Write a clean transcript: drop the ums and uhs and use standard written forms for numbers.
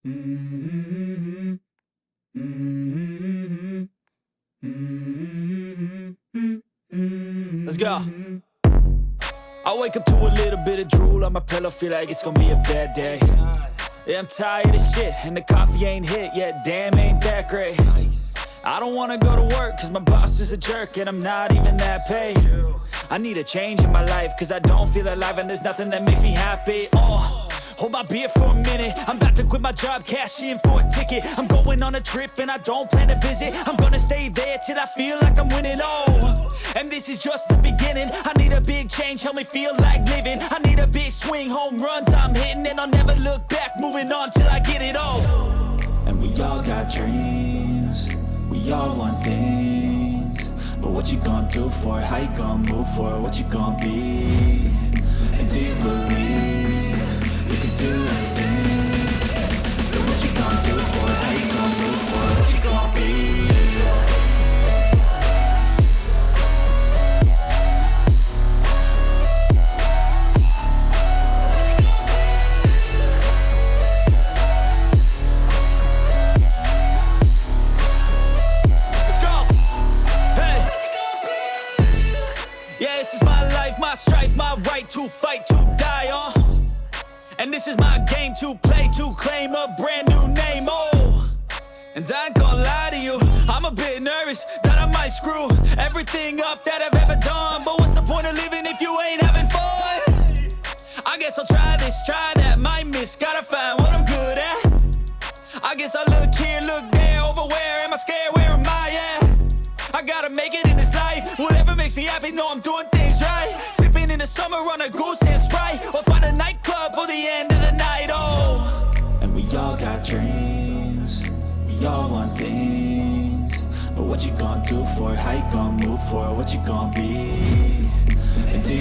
Mm-hmm. Mm-hmm. Mm-hmm. Let's go. I wake up to a little bit of drool on my pillow, feel like it's gonna be a bad day. Yeah, I'm tired of shit, and the coffee ain't hit yet, damn, ain't that great. I don't wanna go to work, cause my boss is a jerk, and I'm not even that paid. I need a change in my life, cause I don't feel alive, and there's nothing that makes me happy. Hold my beer for a minute, I'm about to quit my job, cash in for a ticket. I'm going on a trip and I don't plan to visit. I'm gonna stay there till I feel like I'm winning, and this is just the beginning. I need a big change, help me feel like living. I need a big swing, home runs I'm hitting, and I'll never look back, moving on till I get it all. And we all got dreams, we all want things, but what you gonna do for it? How you gonna move for it? What you gonna be? And do you believe you can do anything? But what you gonna do for it? How you gonna move for it? What you gonna be? My strife, my right to fight, to die on. And this is my game to play, to claim a brand new name, And I ain't gonna lie to you, I'm a bit nervous that I might screw everything up that I've ever done. But what's the point of living if you ain't having fun? I guess I'll try this, try that, might miss, gotta find what I'm good at. I guess I look here, look there, over where am I scared, where am I at? I gotta make it in this life, whatever makes me happy, know I'm doing things right. Sipping in the summer on a goose and Sprite, or find a nightclub for the end of the night, And we all got dreams, we all want things, but what you gonna do for it? How you gonna move for it? What you gonna be? And do